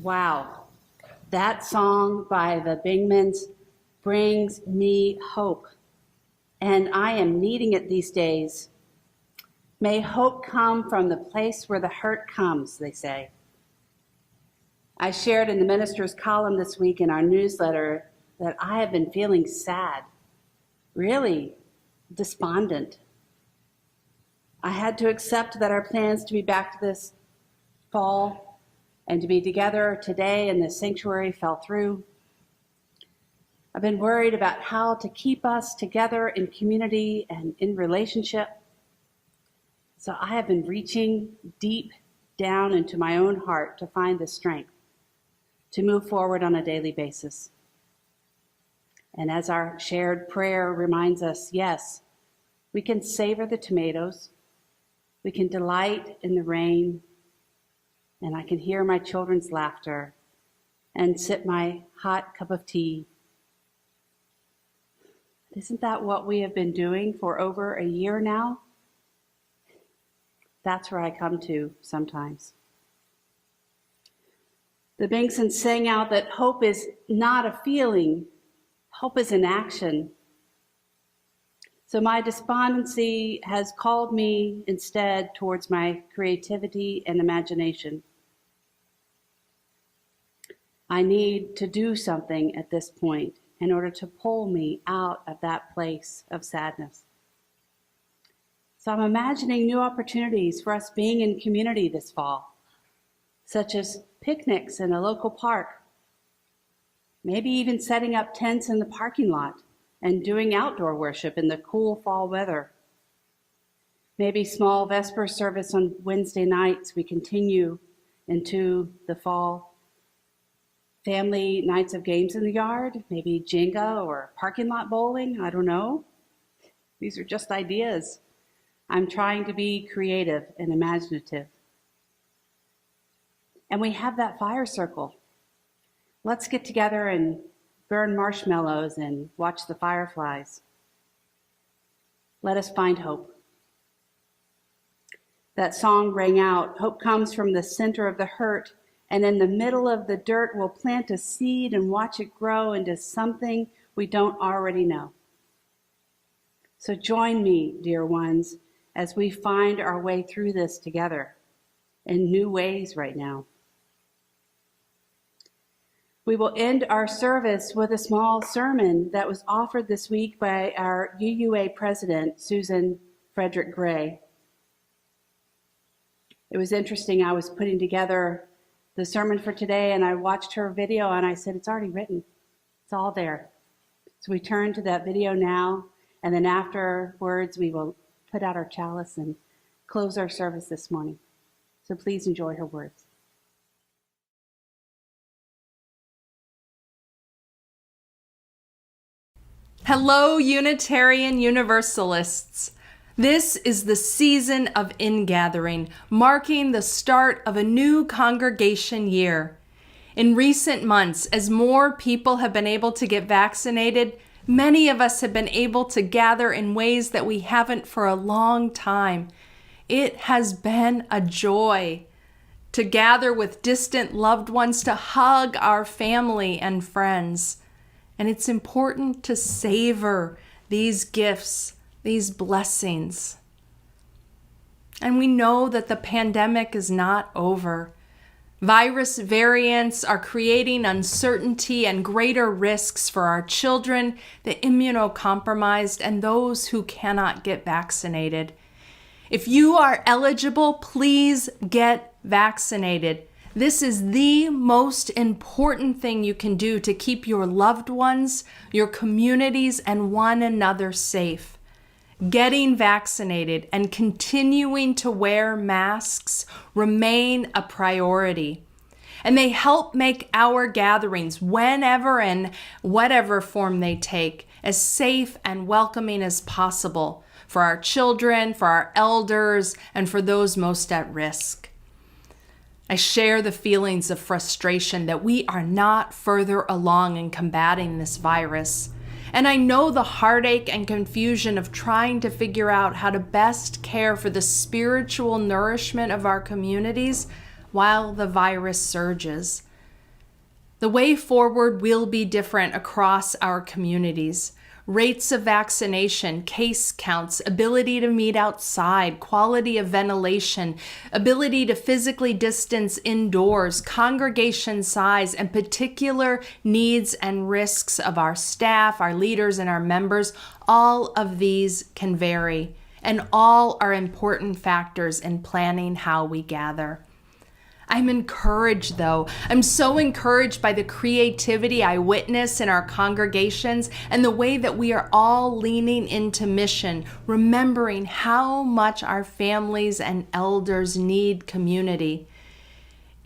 Wow, that song by the Bingmans brings me hope, and I am needing it these days. May hope come from the place where the hurt comes, they say. I shared in the minister's column this week in our newsletter that I have been feeling sad, really despondent. I had to accept that our plans to be back this fall and to be together today in the sanctuary fell through. I've been worried about how to keep us together in community and in relationship. So I have been reaching deep down into my own heart to find the strength to move forward on a daily basis. And as our shared prayer reminds us, yes, we can savor the tomatoes, we can delight in the rain, and I can hear my children's laughter and sip my hot cup of tea. Isn't that what we have been doing for over a year now? That's where I come to sometimes. The Bingsons sang out that hope is not a feeling, hope is an action. So my despondency has called me instead towards my creativity and imagination. I need to do something at this point in order to pull me out of that place of sadness. So I'm imagining new opportunities for us being in community this fall, such as picnics in a local park, maybe even setting up tents in the parking lot and doing outdoor worship in the cool fall weather. Maybe small Vesper service on Wednesday nights. We continue into the fall. Family nights of games in the yard, maybe Jenga or parking lot bowling, I don't know. These are just ideas. I'm trying to be creative and imaginative. And we have that fire circle. Let's get together and burn marshmallows and watch the fireflies. Let us find hope. That song rang out, hope comes from the center of the hurt, and in the middle of the dirt we'll plant a seed and watch it grow into something we don't already know. So join me, dear ones, as we find our way through this together in new ways right now. We will end our service with a small sermon that was offered this week by our UUA president, Susan Frederick Gray. It was interesting. I was putting together the sermon for today, and I watched her video, and I said, it's already written. It's all there. So we turn to that video now, and then afterwards, we will put out our chalice and close our service this morning. So please enjoy her words. Hello, Unitarian Universalists. This is the season of ingathering, marking the start of a new congregation year. In recent months, as more people have been able to get vaccinated, many of us have been able to gather in ways that we haven't for a long time. It has been a joy to gather with distant loved ones, to hug our family and friends. And it's important to savor these gifts, these blessings. And we know that the pandemic is not over. Virus variants are creating uncertainty and greater risks for our children, the immunocompromised, and those who cannot get vaccinated. If you are eligible, please get vaccinated. This is the most important thing you can do to keep your loved ones, your communities, and one another safe. Getting vaccinated and continuing to wear masks remain a priority. And they help make our gatherings, whenever and whatever form they take, as safe and welcoming as possible for our children, for our elders, and for those most at risk. I share the feelings of frustration that we are not further along in combating this virus. And I know the heartache and confusion of trying to figure out how to best care for the spiritual nourishment of our communities while the virus surges. The way forward will be different across our communities. Rates of vaccination, case counts, ability to meet outside, quality of ventilation, ability to physically distance indoors, congregation size, and particular needs and risks of our staff, our leaders, and our members, all of these can vary, and all are important factors in planning how we gather. I'm encouraged, though. I'm so encouraged by the creativity I witness in our congregations and the way that we are all leaning into mission, remembering how much our families and elders need community.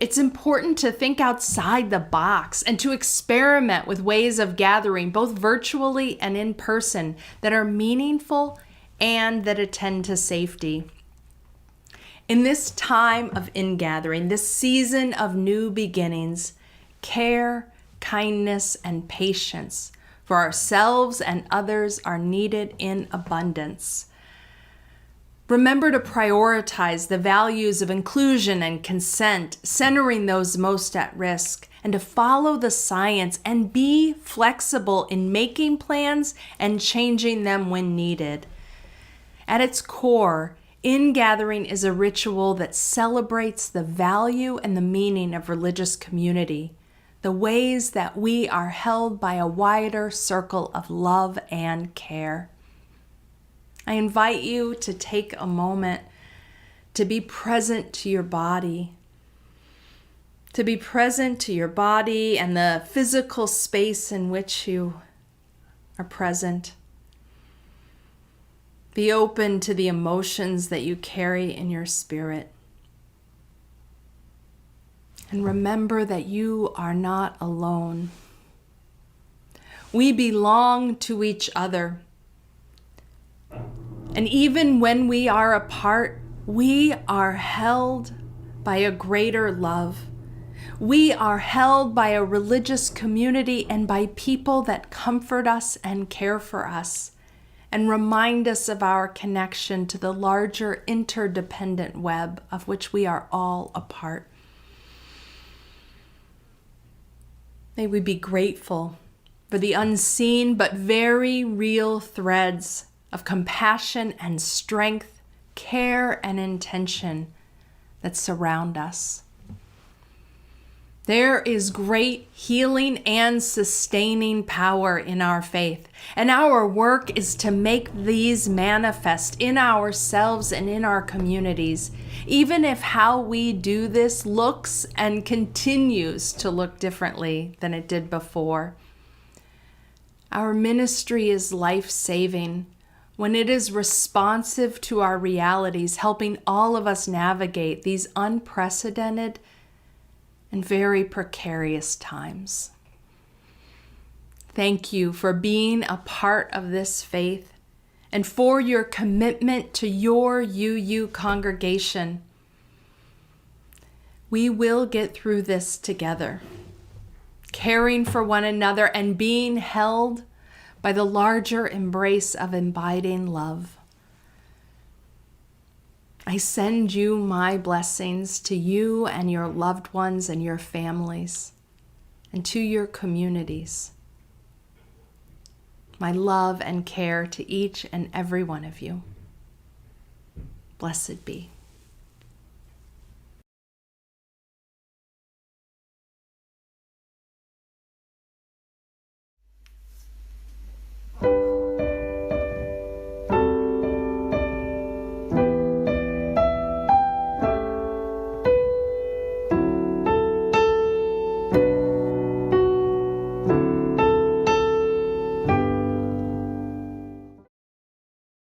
It's important to think outside the box and to experiment with ways of gathering, both virtually and in person, that are meaningful and that attend to safety. In this time of ingathering, this season of new beginnings, care, kindness, and patience for ourselves and others are needed in abundance. Remember to prioritize the values of inclusion and consent, centering those most at risk, and to follow the science and be flexible in making plans and changing them when needed. At its core, ingathering is a ritual that celebrates the value and the meaning of religious community, the ways that we are held by a wider circle of love and care. I invite you to take a moment to be present to your body, and the physical space in which you are present. Be open to the emotions that you carry in your spirit. And remember that you are not alone. We belong to each other. And even when we are apart, we are held by a greater love. We are held by a religious community and by people that comfort us and care for us, and remind us of our connection to the larger interdependent web of which we are all a part. May we be grateful for the unseen but very real threads of compassion and strength, care and intention that surround us. There is great healing and sustaining power in our faith, and our work is to make these manifest in ourselves and in our communities, even if how we do this looks and continues to look differently than it did before. Our ministry is life-saving when it is responsive to our realities, helping all of us navigate these unprecedented and very precarious times. Thank you for being a part of this faith and for your commitment to your UU congregation. We will get through this together, caring for one another and being held by the larger embrace of abiding love. I send you my blessings to you and your loved ones and your families and to your communities. My love and care to each and every one of you. Blessed be.